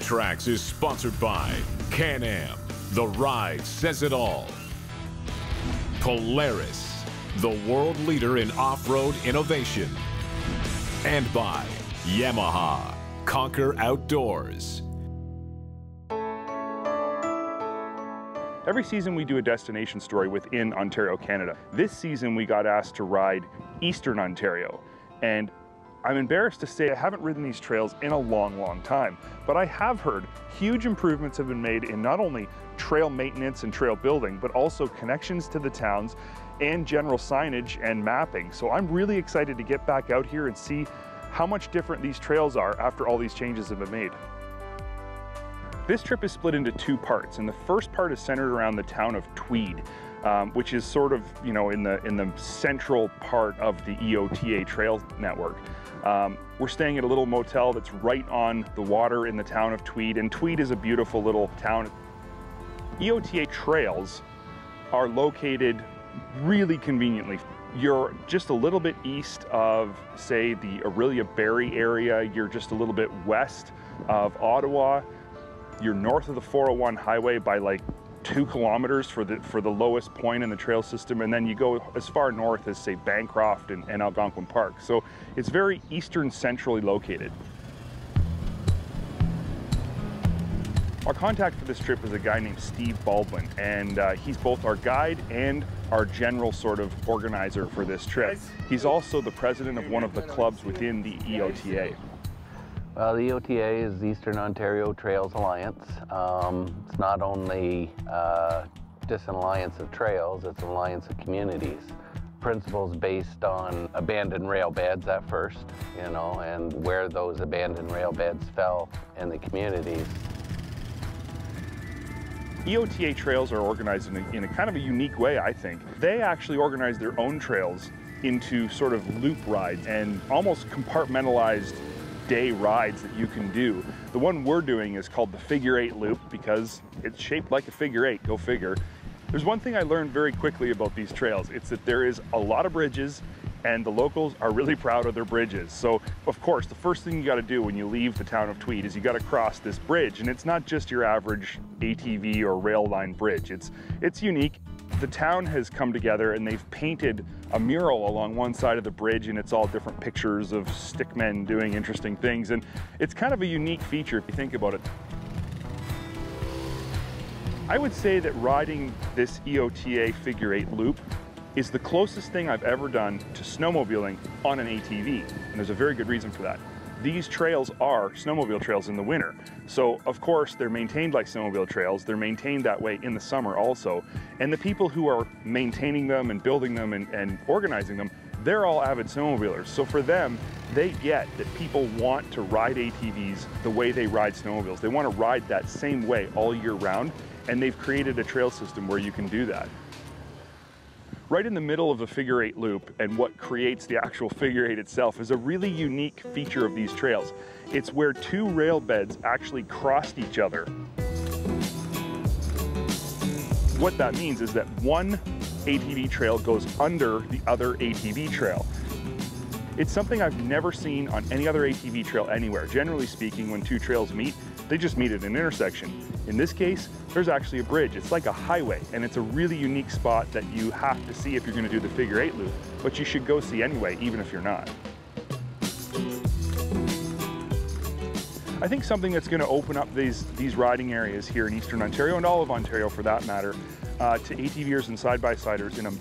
Trax is sponsored by Can-Am. The ride says it all. Polaris, the world leader in off-road innovation. And by Yamaha, conquer outdoors. Every season we do a destination story within Ontario, Canada. This season we got asked to ride Eastern Ontario, and I'm embarrassed to say I haven't ridden these trails in a long time, but I have heard huge improvements have been made in not only trail maintenance and trail building, but also connections to the towns and general signage and mapping. So I'm really excited to get back out here and see how much different these trails are after all these changes have been made. This trip is split into two parts, and the first part is centered around the town of Tweed, which is sort of, you know, in the central part of the EOTA trail network. We're staying at a little motel that's right on the water in the town of Tweed, and Tweed is a beautiful little town. EOTA trails are located really conveniently. You're just a little bit east of, say, the Aurelia-Barrie area. You're just a little bit west of Ottawa. You're north of the 401 highway by like 2 kilometers for the lowest point in the trail system, and then you go as far north as, say, Bancroft and Algonquin Park. So it's very eastern centrally located. Our contact for this trip is a guy named Steve Baldwin, and he's both our guide and our general sort of organizer for this trip. He's also the president of one of the clubs within the EOTA. Well, the EOTA is Eastern Ontario Trails Alliance. It's not only just an alliance of trails, it's an alliance of communities. Principles based on abandoned rail beds at first, you know, and where those abandoned rail beds fell in the communities. EOTA trails are organized in a kind of a unique way, I think. They actually organize their own trails into sort of loop rides and almost compartmentalized day rides that you can do. The one we're doing is called the Figure 8 Loop because it's shaped like a figure 8, go figure. There's one thing I learned very quickly about these trails. It's that there is a lot of bridges, and the locals are really proud of their bridges. So, of course, the first thing you gotta do when you leave the town of Tweed is you gotta cross this bridge, and it's not just your average ATV or rail line bridge. It's unique. The town has come together and they've painted a mural along one side of the bridge, and it's all different pictures of stickmen doing interesting things, and it's kind of a unique feature if you think about it. I would say that riding this EOTA Figure 8 loop is the closest thing I've ever done to snowmobiling on an ATV, and there's a very good reason for that. These trails are snowmobile trails in the winter. So of course they're maintained like snowmobile trails. They're maintained that way in the summer also. And the people who are maintaining them and building them and organizing them, they're all avid snowmobilers. So for them, they get that people want to ride ATVs the way they ride snowmobiles. They want to ride that same way all year round, and they've created a trail system where you can do that. Right in the middle of the Figure 8 loop, and what creates the actual Figure 8 itself, is a really unique feature of these trails. It's where 2 rail beds actually crossed each other. What that means is that one ATV trail goes under the other ATV trail. It's something I've never seen on any other ATV trail anywhere. Generally speaking, when 2 trails meet, they just meet at an intersection. In this case, there's actually a bridge. It's like a highway, and it's a really unique spot that you have to see if you're going to do the Figure 8 loop, but you should go see anyway, even if you're not. I think something that's going to open up these riding areas here in Eastern Ontario, and all of Ontario for that matter, to ATVers and side-by-siders in a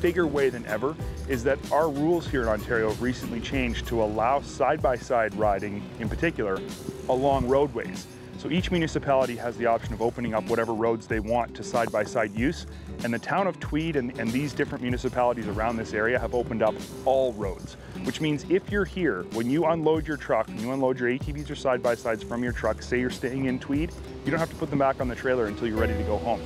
bigger way than ever, is that our rules here in Ontario have recently changed to allow side-by-side riding, in particular, along roadways. So each municipality has the option of opening up whatever roads they want to side-by-side use, and the town of Tweed and these different municipalities around this area have opened up all roads, which means if you're here, when you unload your truck, when you unload your ATVs or side-by-sides from your truck, say you're staying in Tweed, you don't have to put them back on the trailer until you're ready to go home.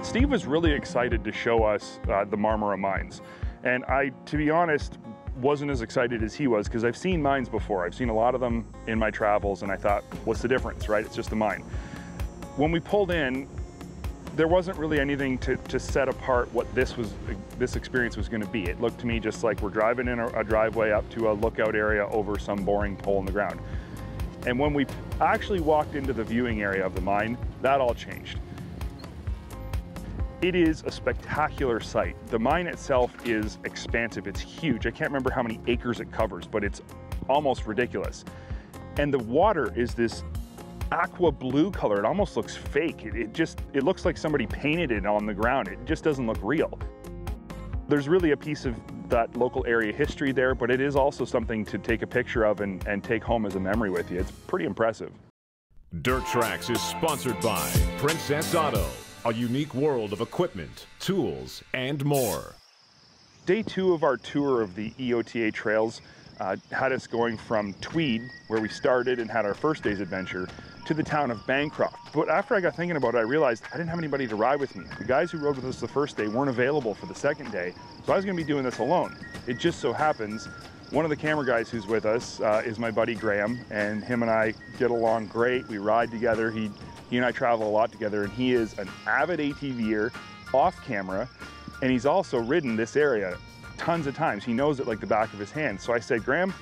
Steve was really excited to show us the Marmara Mines. And I, to be honest, wasn't as excited as he was, because I've seen mines before. I've seen a lot of them in my travels, and I thought, what's the difference, right? It's just a mine. When we pulled in, there wasn't really anything to set apart what this experience was going to be. It looked to me just like we're driving in a driveway up to a lookout area over some boring hole in the ground. And when we actually walked into the viewing area of the mine, that all changed. It is a spectacular site. The mine itself is expansive, it's huge. I can't remember how many acres it covers, but it's almost ridiculous. And the water is this aqua blue color. It almost looks fake. It looks like somebody painted it on the ground. It just doesn't look real. There's really a piece of that local area history there, but it is also something to take a picture of and take home as a memory with you. It's pretty impressive. Dirt Trax is sponsored by Princess Auto, a unique world of equipment, tools, and more. Day 2 of our tour of the EOTA trails had us going from Tweed, where we started and had our first day's adventure, to the town of Bancroft. But after I got thinking about it, I realized I didn't have anybody to ride with me. The guys who rode with us the first day weren't available for the second day, so I was going to be doing this alone. It just so happens one of the camera guys who's with us is my buddy Graham, and him and I get along great. We ride together. He and I travel a lot together, and he is an avid ATVer off camera, and he's also ridden this area tons of times. He knows it like the back of his hand. So I said, Graham,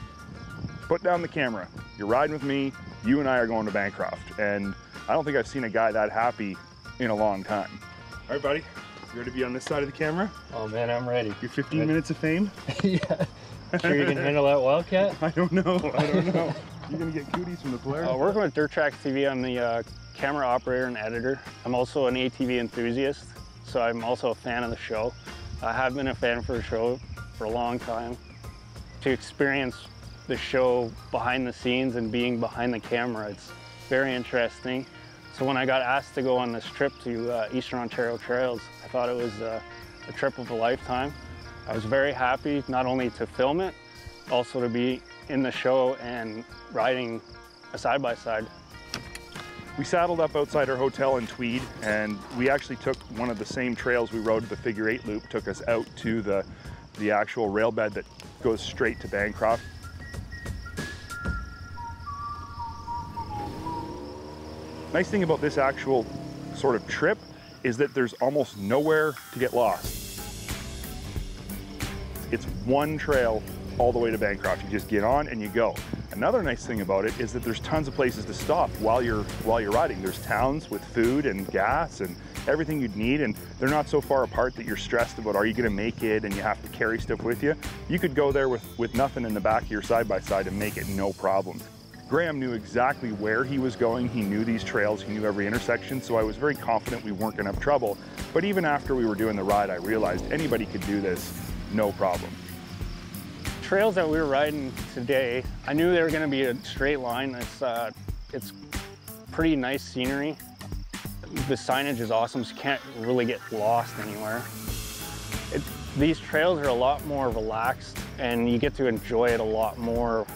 put down the camera. You're riding with me. You and I are going to Bancroft. And I don't think I've seen a guy that happy in a long time. All right, buddy. You ready to be on this side of the camera? Oh man, I'm ready. Your 15 minutes of fame? Yeah. Sure you can handle that Wildcat? I don't know. I don't know. You're going to get cooties from the players? Working with Dirt Trax TV, I'm the camera operator and editor. I'm also an ATV enthusiast, so I'm also a fan of the show. I have been a fan for the show for a long time. To experience the show behind the scenes and being behind the camera, it's very interesting. So when I got asked to go on this trip to Eastern Ontario Trails, I thought it was a trip of a lifetime. I was very happy not only to film it, also to be in the show and riding a side-by-side. We saddled up outside our hotel in Tweed, and we actually took one of the same trails we rode, the figure 8 loop, took us out to the actual rail bed that goes straight to Bancroft. Nice thing about this actual sort of trip is that there's almost nowhere to get lost. It's one trail all the way to Bancroft. You just get on and you go. Another nice thing about it is that there's tons of places to stop while you're riding. There's towns with food and gas and everything you'd need, and they're not so far apart that you're stressed about, are you gonna make it, and you have to carry stuff with you. You could go there with nothing in the back of your side-by-side and make it no problem. Graham knew exactly where he was going. He knew these trails, he knew every intersection, so I was very confident we weren't gonna have trouble. But even after we were doing the ride, I realized anybody could do this, no problem. Trails that we were riding today, I knew they were going to be a straight line. It's pretty nice scenery. The signage is awesome, so you can't really get lost anywhere. These trails are a lot more relaxed, and you get to enjoy it a lot more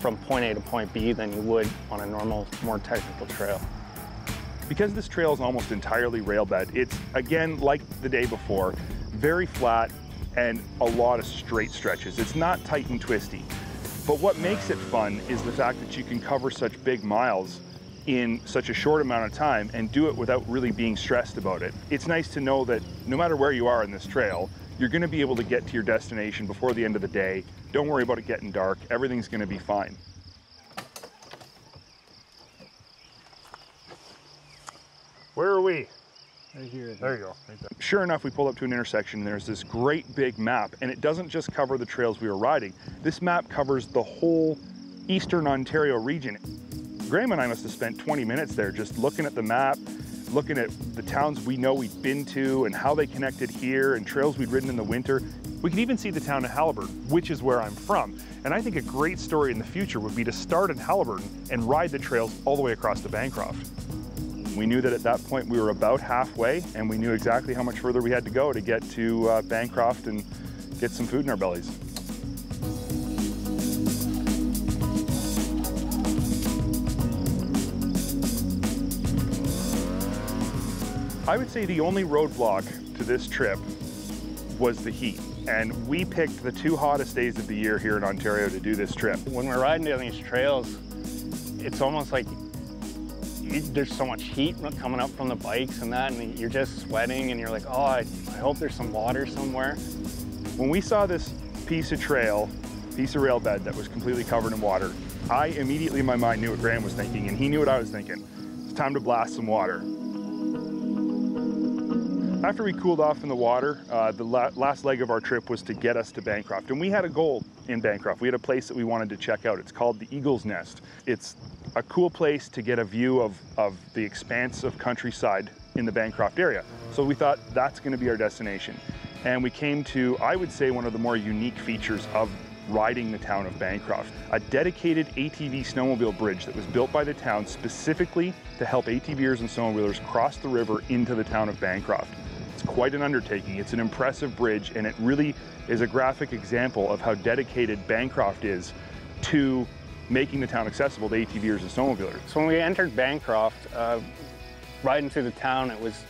from point A to point B than you would on a normal, more technical trail. Because this trail is almost entirely rail bed, it's, again, like the day before, very flat, and a lot of straight stretches. It's not tight and twisty. But what makes it fun is the fact that you can cover such big miles in such a short amount of time and do it without really being stressed about it. It's nice to know that no matter where you are in this trail, you're gonna be able to get to your destination before the end of the day. Don't worry about it getting dark. Everything's gonna be fine. Where are we? Right here. There you go. Right there. Sure enough, we pull up to an intersection. There's this great big map, and it doesn't just cover the trails we were riding. This map covers the whole Eastern Ontario region. Graham and I must have spent 20 minutes there just looking at the map, looking at the towns we know we'd been to and how they connected here and trails we'd ridden in the winter. We could even see the town of Haliburton, which is where I'm from. And I think a great story in the future would be to start in Haliburton and ride the trails all the way across to Bancroft. We knew that at that point we were about halfway, and we knew exactly how much further we had to go to get to Bancroft and get some food in our bellies. I would say the only roadblock to this trip was the heat, and we picked the 2 hottest days of the year here in Ontario to do this trip. When we're riding down these trails, it's almost like there's so much heat coming up from the bikes and that, and you're just sweating and you're like, oh, I hope there's some water somewhere. When we saw this piece of trail, piece of rail bed that was completely covered in water, I immediately in my mind knew what Graham was thinking, and he knew what I was thinking. It's time to blast some water. After we cooled off in the water, the last leg of our trip was to get us to Bancroft. And we had a goal in Bancroft. We had a place that we wanted to check out. It's called the Eagle's Nest. It's a cool place to get a view of the expanse of countryside in the Bancroft area. So we thought that's going to be our destination. And we came to, I would say, one of the more unique features of riding the town of Bancroft, a dedicated ATV snowmobile bridge that was built by the town specifically to help ATVers and snowmobilers cross the river into the town of Bancroft. It's quite an undertaking. It's an impressive bridge, and it really is a graphic example of how dedicated Bancroft is to making the town accessible to ATVers and snowmobilers. So when we entered Bancroft, riding through the town, it was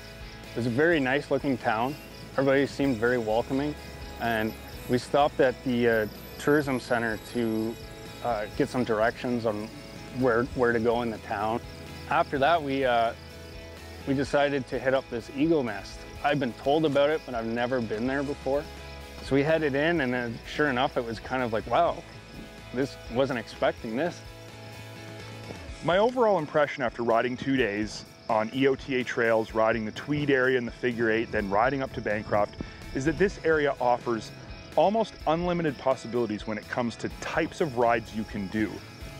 a very nice looking town. Everybody seemed very welcoming, and we stopped at the tourism center to get some directions on where to go in the town. After that, we decided to hit up this Eagle Nest. I've been told about it, but I've never been there before. So we headed in, and then sure enough, it was kind of like, wow, wasn't expecting this. My overall impression after riding 2 days on EOTA trails, riding the Tweed area and the Figure 8, then riding up to Bancroft, is that this area offers almost unlimited possibilities when it comes to types of rides you can do.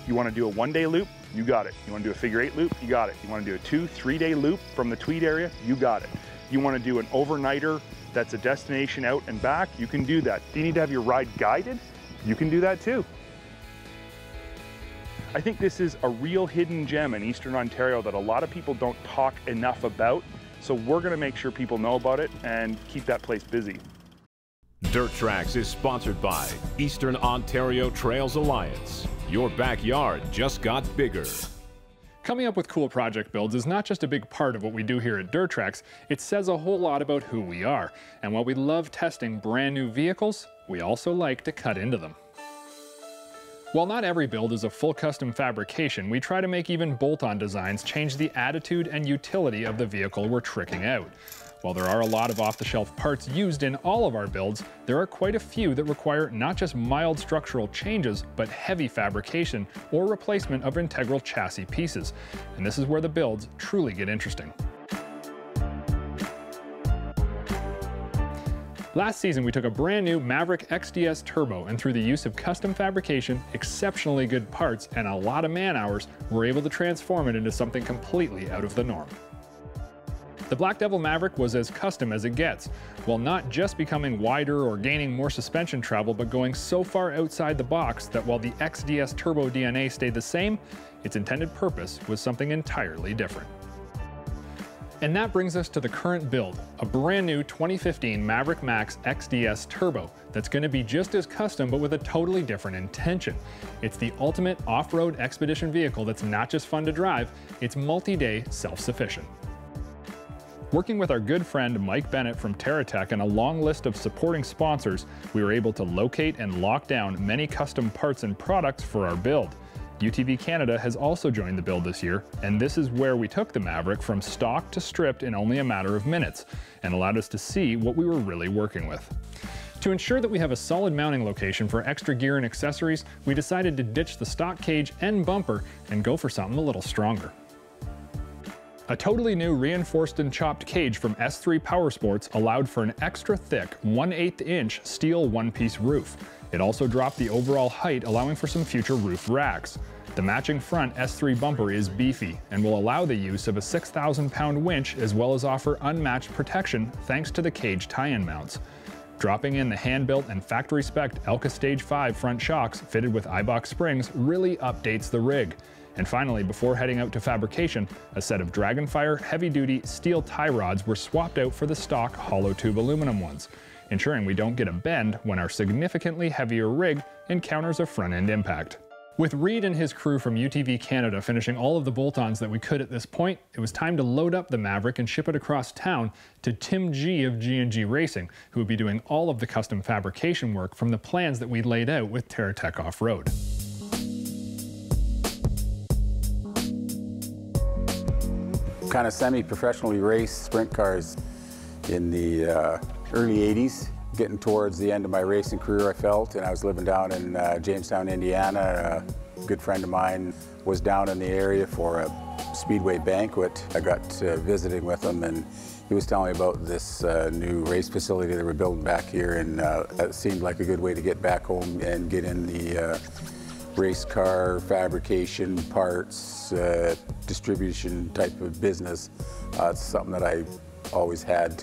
You want to do a 1-day loop? You got it. You want to do a Figure 8 loop? You got it. You want to do a 2-3 day loop from the Tweed area? You got it. You want to do an overnighter that's a destination out and back? You can do that. Do you need to have your ride guided? You can do that too. I think this is a real hidden gem in Eastern Ontario that a lot of people don't talk enough about, so we're going to make sure people know about it and keep that place busy. Dirt Trax is sponsored by Eastern Ontario Trails Alliance. Your backyard just got bigger. Coming up with cool project builds is not just a big part of what we do here at Dirt Trax, it says a whole lot about who we are. And while we love testing brand new vehicles, we also like to cut into them. While not every build is a full custom fabrication, we try to make even bolt-on designs change the attitude and utility of the vehicle we're tricking out. While there are a lot of off-the-shelf parts used in all of our builds, there are quite a few that require not just mild structural changes, but heavy fabrication or replacement of integral chassis pieces. And this is where the builds truly get interesting. Last season, we took a brand new Maverick Xds Turbo, and through the use of custom fabrication, exceptionally good parts, and a lot of man hours, we're able to transform it into something completely out of the norm. The Black Devil Maverick was as custom as it gets, while not just becoming wider or gaining more suspension travel, but going so far outside the box that while the Xds Turbo DNA stayed the same, its intended purpose was something entirely different. And that brings us to the current build, a brand new 2015 Maverick Max Xds Turbo that's going to be just as custom but with a totally different intention. It's the ultimate off-road expedition vehicle that's not just fun to drive, it's multi-day self-sufficient. Working with our good friend Mike Bennett from TerraTech and a long list of supporting sponsors, we were able to locate and lock down many custom parts and products for our build. UTV Canada has also joined the build this year, and this is where we took the Maverick from stock to stripped in only a matter of minutes, and allowed us to see what we were really working with. To ensure that we have a solid mounting location for extra gear and accessories, we decided to ditch the stock cage and bumper and go for something a little stronger. A totally new reinforced and chopped cage from S3 Powersports allowed for an extra thick 1/8 inch steel one-piece roof. It also dropped the overall height, allowing for some future roof racks. The matching front S3 bumper is beefy and will allow the use of a 6,000-pound winch as well as offer unmatched protection thanks to the cage tie-in mounts. Dropping in the hand-built and factory-spec'd Elka Stage 5 front shocks fitted with iBox springs really updates the rig. And finally, before heading out to fabrication, a set of Dragonfire heavy-duty steel tie rods were swapped out for the stock hollow tube aluminum ones, ensuring we don't get a bend when our significantly heavier rig encounters a front-end impact. With Reed and his crew from UTV Canada finishing all of the bolt-ons that we could at this point, it was time to load up the Maverick and ship it across town to Tim G of G&G Racing, who would be doing all of the custom fabrication work from the plans that we laid out with TerraTech Off-Road. kind of semi-professionally raced sprint cars in the early 80s. Getting towards the end of my racing career, I felt, and I was living down in Jamestown, Indiana. A good friend of mine was down in the area for a speedway banquet. I got visiting with him, and he was telling me about this new race facility they were building back here, and it seemed like a good way to get back home and get in the race car fabrication, parts, distribution type of business. It's something that I always had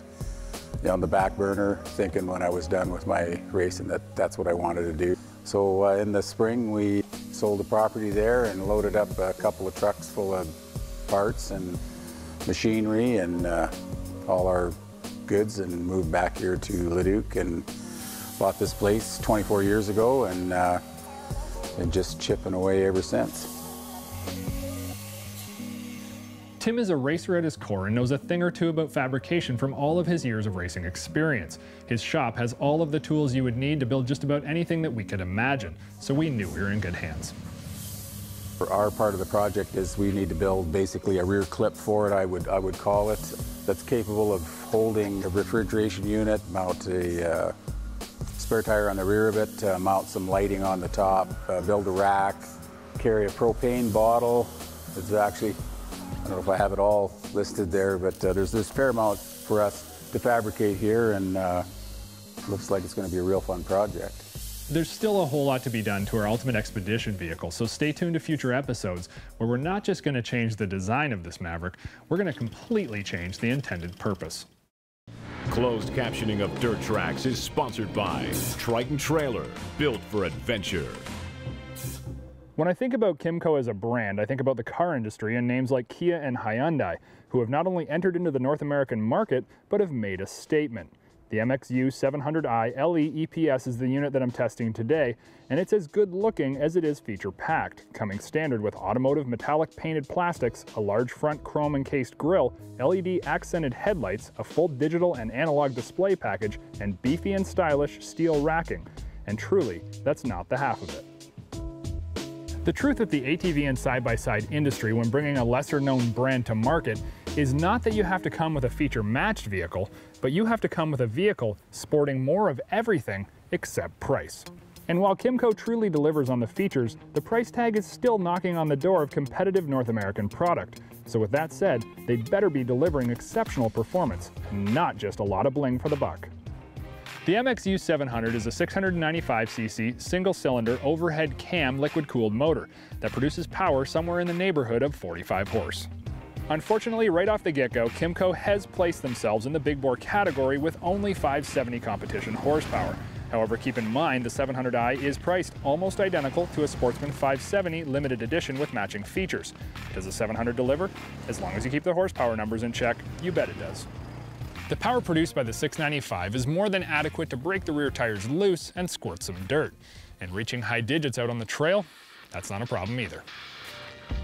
on the back burner, thinking when I was done with my racing that's what I wanted to do. So in the spring we sold the property there and loaded up a couple of trucks full of parts and machinery and all our goods and moved back here to Leduc and bought this place 24 years ago and just chipping away ever since. Tim is a racer at his core and knows a thing or two about fabrication from all of his years of racing experience. His shop has all of the tools you would need to build just about anything that we could imagine, so we knew we were in good hands. For our part of the project is we need to build basically a rear clip for it, I would call it, that's capable of holding a refrigeration unit, mount a spare tire on the rear of it, mount some lighting on the top, build a rack, carry a propane bottle. It's actually, I don't know if I have it all listed there, but there's a fair amount for us to fabricate here, and looks like it's going to be a real fun project. There's still a whole lot to be done to our Ultimate Expedition vehicle, so stay tuned to future episodes where we're not just going to change the design of this Maverick, we're going to completely change the intended purpose. Closed captioning of Dirt Trax is sponsored by Triton Trailer, built for adventure. When I think about Kymco as a brand, I think about the car industry and names like Kia and Hyundai, who have not only entered into the North American market, but have made a statement. The MXU 700i LE EPS is the unit that I'm testing today, and it's as good looking as it is feature packed, coming standard with automotive metallic painted plastics, a large front chrome encased grille, LED accented headlights, a full digital and analog display package, and beefy and stylish steel racking. And truly, that's not the half of it. The truth with the ATV and side-by-side industry when bringing a lesser-known brand to market is not that you have to come with a feature-matched vehicle, but you have to come with a vehicle sporting more of everything except price. And while Kymco truly delivers on the features, the price tag is still knocking on the door of competitive North American product. So with that said, they'd better be delivering exceptional performance, not just a lot of bling for the buck. The MXU 700 is a 695cc single-cylinder overhead cam liquid-cooled motor that produces power somewhere in the neighborhood of 45 horse. Unfortunately, right off the get-go, Kymco has placed themselves in the big bore category with only 570 competition horsepower. However, keep in mind the 700i is priced almost identical to a Sportsman 570 limited edition with matching features. Does the 700 deliver? As long as you keep the horsepower numbers in check, you bet it does. The power produced by the 695 is more than adequate to break the rear tires loose and squirt some dirt. And reaching high digits out on the trail, that's not a problem either.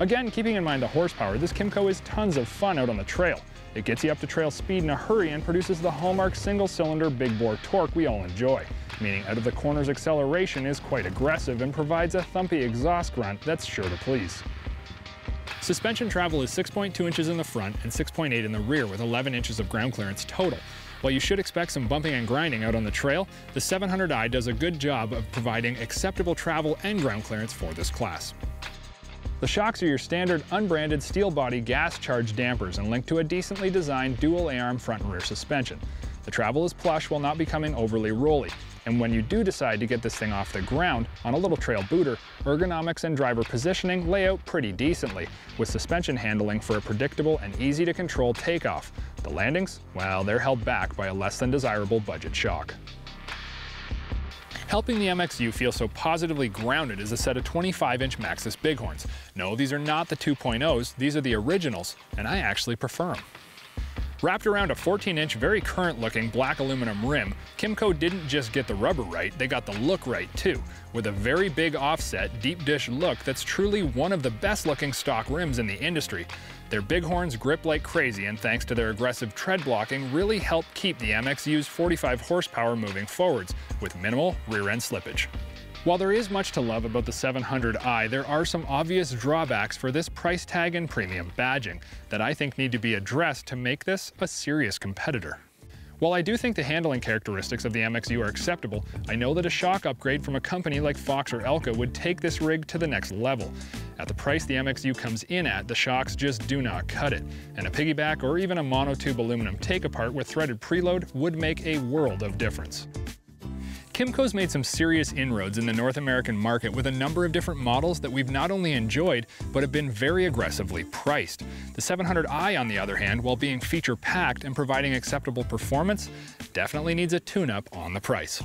Again, keeping in mind the horsepower, this Kymco is tons of fun out on the trail. It gets you up to trail speed in a hurry and produces the hallmark single-cylinder big bore torque we all enjoy, meaning out of the corners acceleration is quite aggressive and provides a thumpy exhaust grunt that's sure to please. Suspension travel is 6.2 inches in the front and 6.8 in the rear with 11 inches of ground clearance total. While you should expect some bumping and grinding out on the trail, the 700i does a good job of providing acceptable travel and ground clearance for this class. The shocks are your standard unbranded steel body gas charged dampers and linked to a decently designed dual A-arm front and rear suspension. The travel is plush while not becoming overly rolly. And when you do decide to get this thing off the ground on a little trail booter, ergonomics and driver positioning lay out pretty decently, with suspension handling for a predictable and easy to control takeoff. The landings, well, they're held back by a less than desirable budget shock. Helping the MXU feel so positively grounded is a set of 25-inch Maxis Bighorns. No, these are not the 2.0s, these are the originals, and I actually prefer them. Wrapped around a 14-inch, very current-looking black aluminum rim, Kymco didn't just get the rubber right, they got the look right too, with a very big offset, deep dish look that's truly one of the best-looking stock rims in the industry. Their Bighorns grip like crazy, and thanks to their aggressive tread blocking, really help keep the MXU's 45 horsepower moving forwards, with minimal rear-end slippage. While there is much to love about the 700i, there are some obvious drawbacks for this price tag and premium badging that I think need to be addressed to make this a serious competitor. While I do think the handling characteristics of the MXU are acceptable, I know that a shock upgrade from a company like Fox or Elka would take this rig to the next level. At the price the MXU comes in at, the shocks just do not cut it, and a piggyback or even a monotube aluminum take-apart with threaded preload would make a world of difference. Kymco's made some serious inroads in the North American market with a number of different models that we've not only enjoyed, but have been very aggressively priced. The 700i, on the other hand, while being feature-packed and providing acceptable performance, definitely needs a tune-up on the price.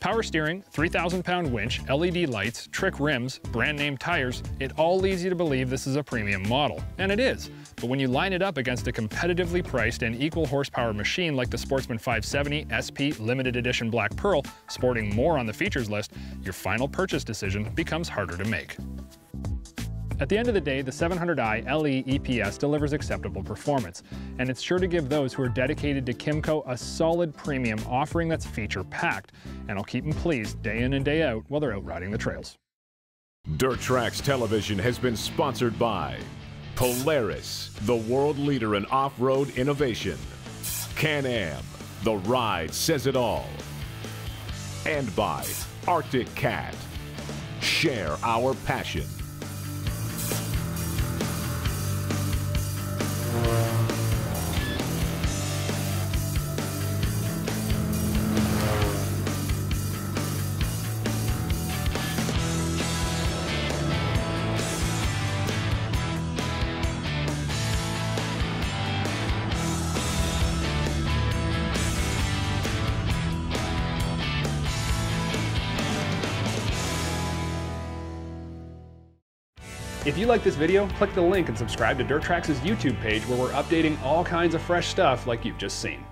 Power steering, 3,000-pound winch, LED lights, trick rims, brand-name tires, it all leads you to believe this is a premium model, and it is. But when you line it up against a competitively priced and equal horsepower machine like the Sportsman 570 SP Limited Edition Black Pearl, sporting more on the features list, your final purchase decision becomes harder to make. At the end of the day, the 700i LE EPS delivers acceptable performance, and it's sure to give those who are dedicated to Kymco a solid premium offering that's feature-packed, and will keep them pleased day in and day out while they're out riding the trails. Dirt Trax Television has been sponsored by Polaris, the world leader in off-road innovation. Can-Am, the ride says it all. And by Arctic Cat. Share our passion. If you like this video, click the link and subscribe to Dirt Trax's YouTube page where we're updating all kinds of fresh stuff like you've just seen.